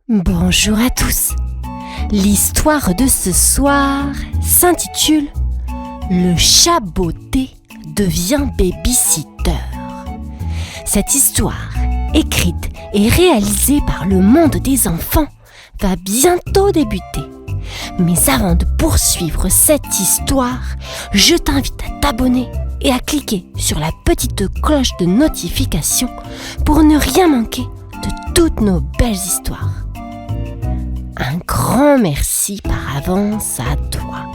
Bonjour à tous. L'histoire de ce soir s'intitule « Le chat botté devient babysitter ». Cette histoire, écrite et réalisée par le monde des enfants, va bientôt débuter. Mais avant de poursuivre cette histoire, je t'invite à t'abonner et à cliquer sur la petite cloche de notification pour ne rien manquer de toutes nos belles histoires. Un grand merci par avance à toi.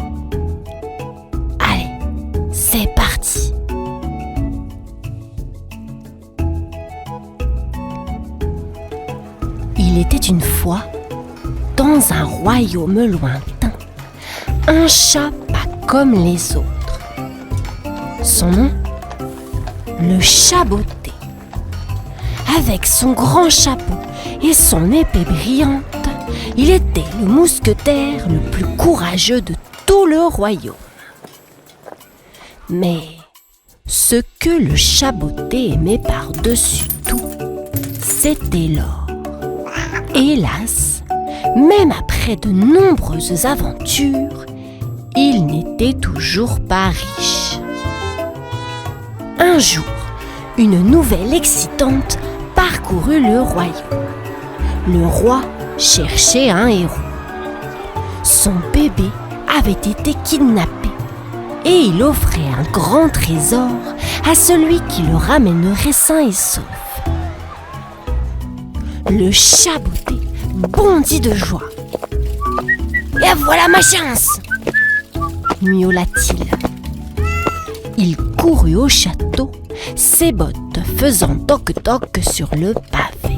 Allez, c'est parti. Il était une fois, dans un royaume lointain, un chat pas comme les autres. Son nom, le chat botté. Avec son grand chapeau et son épée brillante, il était le mousquetaire le plus courageux de tout le royaume. Mais ce que le chat botté aimait par-dessus tout, c'était l'or. Hélas, même après de nombreuses aventures, il n'était toujours pas riche. Un jour, une nouvelle excitante parcourut le royaume. Le roi cherchait un héros. Son bébé avait été kidnappé et il offrait un grand trésor à celui qui le ramènerait sain et sauf. Le chat botté bondit de joie. « Et voilà ma chance !» miaula-t-il. Il courut au château, ses bottes faisant toc-toc sur le pavé.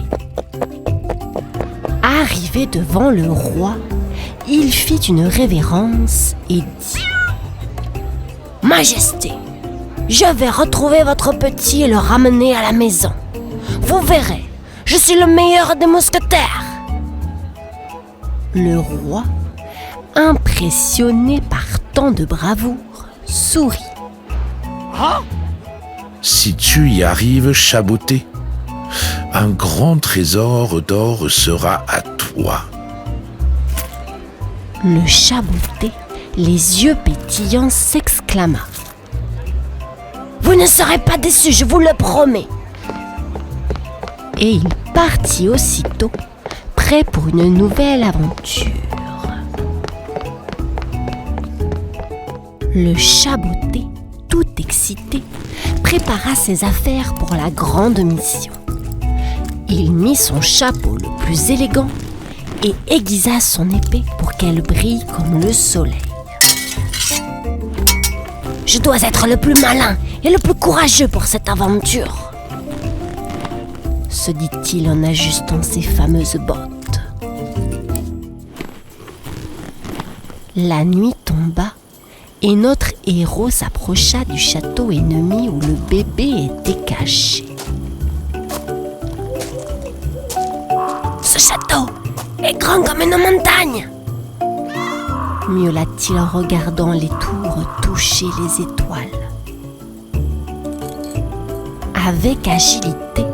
Arrivé devant le roi, il fit une révérence et dit « Majesté, je vais retrouver votre petit et le ramener à la maison. Vous verrez, je suis le meilleur des mousquetaires. » Le roi, impressionné par tant de bravoure, sourit. Si tu y arrives, chat botté, un grand trésor d'or sera à toi. Le chat botté, les yeux pétillants, s'exclama. « Vous ne serez pas déçus, je vous le promets !» Et il partit aussitôt, prêt pour une nouvelle aventure. Le chat botté, tout excité, prépara ses affaires pour la grande mission. Il mit son chapeau le plus élégant et aiguisa son épée pour qu'elle brille comme le soleil. « Je dois être le plus malin et le plus courageux pour cette aventure !» se dit-il en ajustant ses fameuses bottes. La nuit tomba et notre héros s'approcha du château ennemi où le bébé était caché. « Ce château est grand comme une montagne !» miaula-t-il en regardant les tours toucher les étoiles. Avec agilité,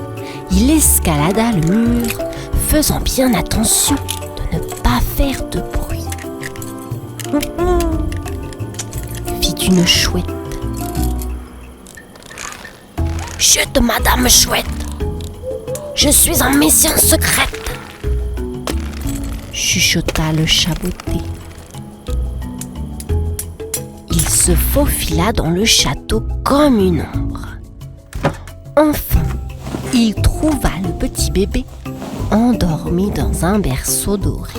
il escalada le mur, faisant bien attention de ne pas faire de bruit. Fit une chouette. « Chut, madame chouette, je suis en mission secrète !» chuchota le chat botté. Il se faufila dans le château comme une ombre. Enfin, il trouva le petit bébé endormi dans un berceau doré.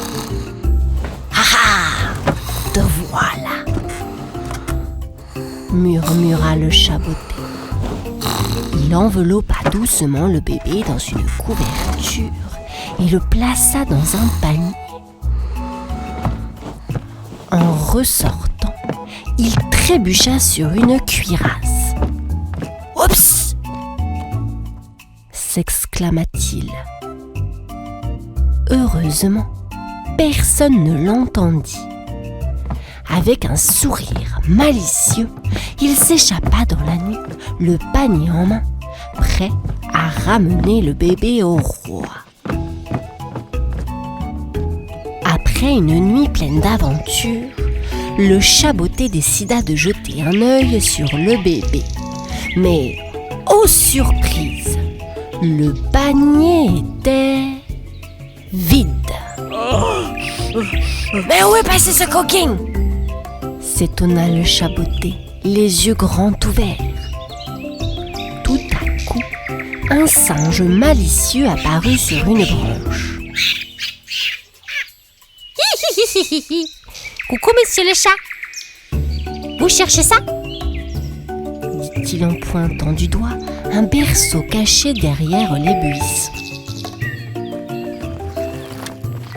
« Ah ah, te voilà !» murmura le chat botté. Il enveloppa doucement le bébé dans une couverture et le plaça dans un panier. En ressortant, il trébucha sur une cuirasse. « Oups !» s'exclama-t-il. Heureusement, personne ne l'entendit. Avec un sourire malicieux, il s'échappa dans la nuit, le panier en main, prêt à ramener le bébé au roi. Après une nuit pleine d'aventures, le chaboté décida de jeter un œil sur le bébé. Mais, oh surprise, le panier était vide. Mais où est passé ce coquin? S'étonna le chaboté, les yeux grands ouverts. Tout à coup, un singe malicieux apparut sur une branche. Coucou, monsieur le chat. Vous cherchez ça? Dit-il en pointant du doigt un berceau caché derrière les buissons.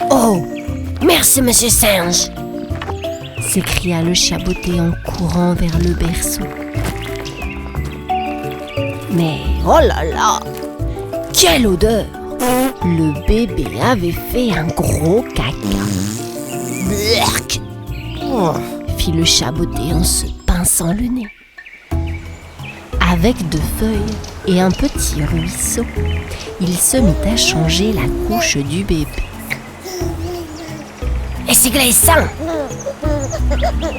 Oh, merci, monsieur singe. S'écria le chaboté en courant vers le berceau. Mais oh là là, quelle odeur! Le bébé avait fait un gros caca. Blurk! Fit le chaboté en se pinçant le nez. Avec 2 feuilles et un petit ruisseau, il se mit à changer la couche du bébé. Et c'est glaçant!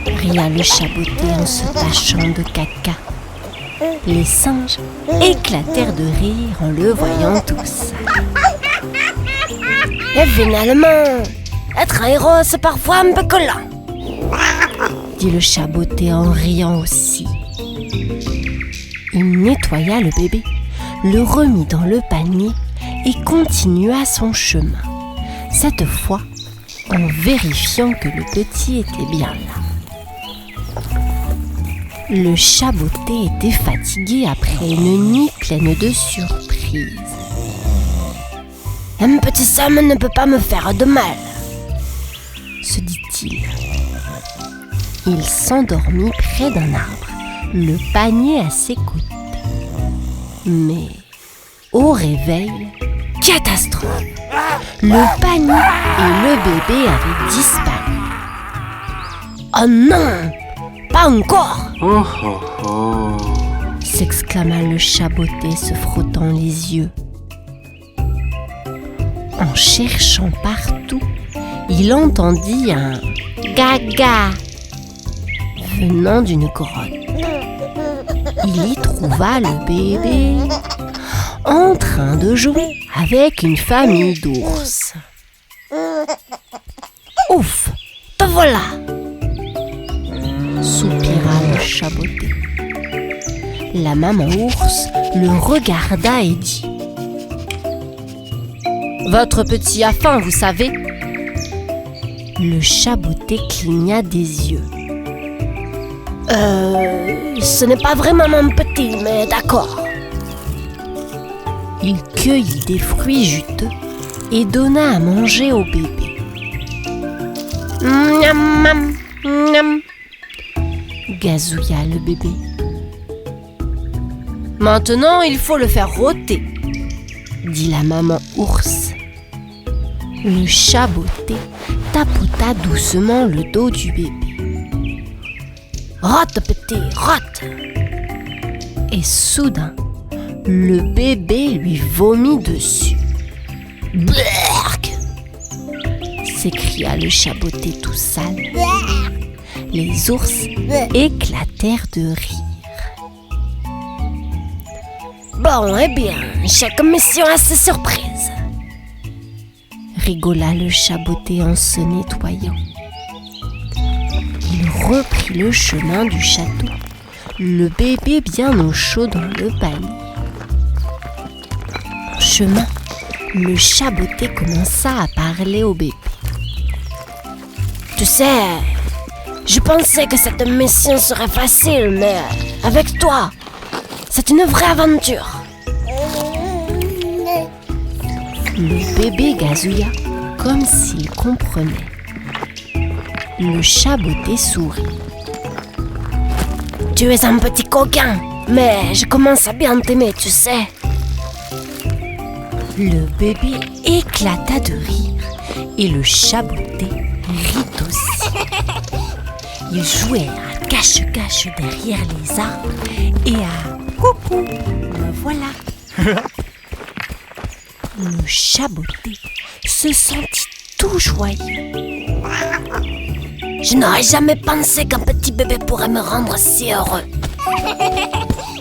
Ria le chaboté en se tachant de caca. Les singes éclatèrent de rire en le voyant tous. Et finalement, être un héros, c'est parfois un peu collant. Dit le chaboté en riant aussi. Il nettoya le bébé, le remit dans le panier et continua son chemin. Cette fois, en vérifiant que le petit était bien là. Le chaboté était fatigué après une nuit pleine de surprises. Un petit somme ne peut pas me faire de mal, se dit-il. Il s'endormit près d'un arbre, le panier à ses côtés. Mais, au réveil, catastrophe! Le panier et le bébé avaient disparu. Oh non, pas encore! S'exclama le chaboté se frottant les yeux. En cherchant partout, il entendit un gaga venant d'une grotte. Il y trouva le bébé en train de jouer avec une famille d'ours. Ouf, te voilà! Soupira le chaboté. La maman ours le regarda et dit: Votre petit a faim, vous savez. Le chaboté cligna des yeux. Ce n'est pas vraiment mon petit, mais d'accord. Il cueillit des fruits juteux et donna à manger au bébé. Miam, miam. Gazouilla le bébé. Maintenant, il faut le faire rôter, dit la maman ours. Le chaboté tapota doucement le dos du bébé. Rote, petit, rote! Et soudain, le bébé lui vomit dessus. Blurk! S'écria le chaboté tout sale. Les ours éclatèrent de rire. Bon, eh bien, chaque mission a ses surprises. Rigola le chaboté en se nettoyant. Il reprit le chemin du château, le bébé bien au chaud dans le panier. En chemin, le chaboté commença à parler au bébé. Tu sais, je pensais que cette mission serait facile, mais avec toi, c'est une vraie aventure. Le bébé gazouilla comme s'il comprenait. Le chaboté sourit. Tu es un petit coquin, mais je commence à bien t'aimer, tu sais. Le bébé éclata de rire et le chaboté rit aussi. Ils jouèrent à cache-cache derrière les arbres et à « Coucou, me voilà !» Le chaboté se sentit tout joyeux. Je n'aurais jamais pensé qu'un petit bébé pourrait me rendre si heureux,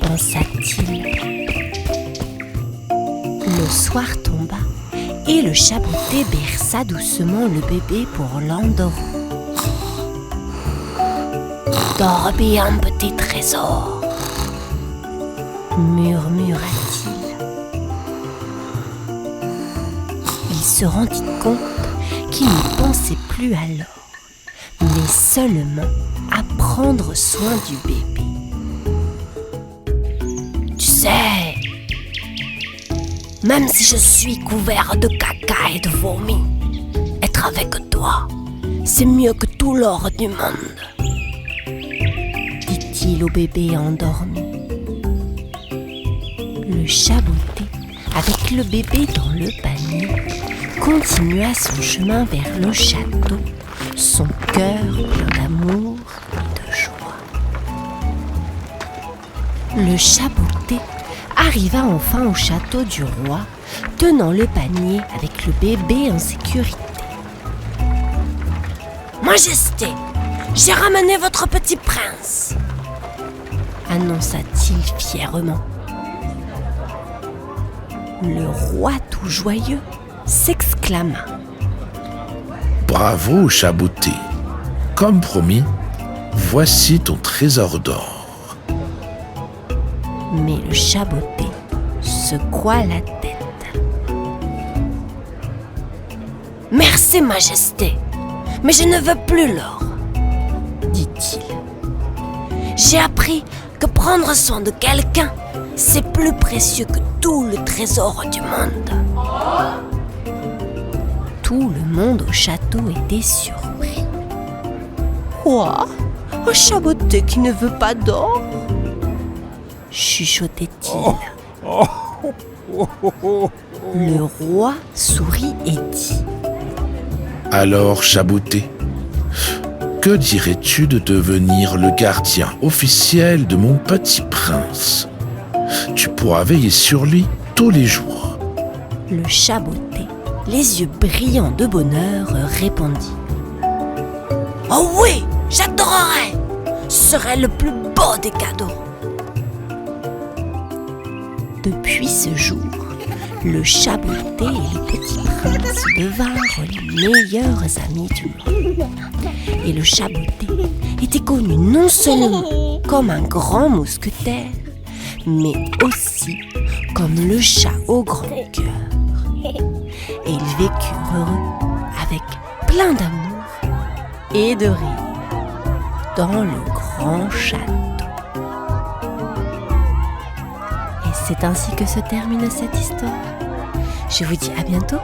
pensa-t-il. Le soir tomba et le chabotté berça doucement le bébé pour l'endormir. Dors bien, petit trésor, murmura-t-il. Il se rendit compte qu'il ne pensait plus alors, mais seulement à prendre soin du bébé. Tu sais, même si je suis couvert de caca et de vomi, être avec toi, c'est mieux que tout l'or du monde, dit-il au bébé endormi. Le chabotté, avec le bébé dans le panier, continua son chemin vers le château, son cœur plein d'amour et de joie. Le chabotté arriva enfin au château du roi, tenant le panier avec le bébé en sécurité. Majesté, j'ai ramené votre petit prince, annonça-t-il fièrement. Le roi tout joyeux s'exclama. Bravo, chabotté. Comme promis, voici ton trésor d'or. Mais le chabotté secoua la tête. Merci, Majesté, mais je ne veux plus l'or, dit-il. J'ai appris que prendre soin de quelqu'un, c'est plus précieux que tout le trésor du monde. Tout le monde au château était surpris. Quoi ? Un chabotté qui ne veut pas d'or ? Chuchotait-il. Le roi sourit et dit. Alors, chabotté, que dirais-tu de devenir le gardien officiel de mon petit prince ? Tu pourras veiller sur lui tous les jours. Le chabotté, les yeux brillants de bonheur, répondit. Oh oui, j'adorerais. Ce serait le plus beau des cadeaux. Depuis ce jour, le chabotté et le petit prince devinrent les meilleurs amis du monde. Et le chabotté était connu non seulement comme un grand mousquetaire, mais aussi comme le chat au grand cœur. Et ils vécurent heureux avec plein d'amour et de rire dans le grand château. Et c'est ainsi que se termine cette histoire. Je vous dis à bientôt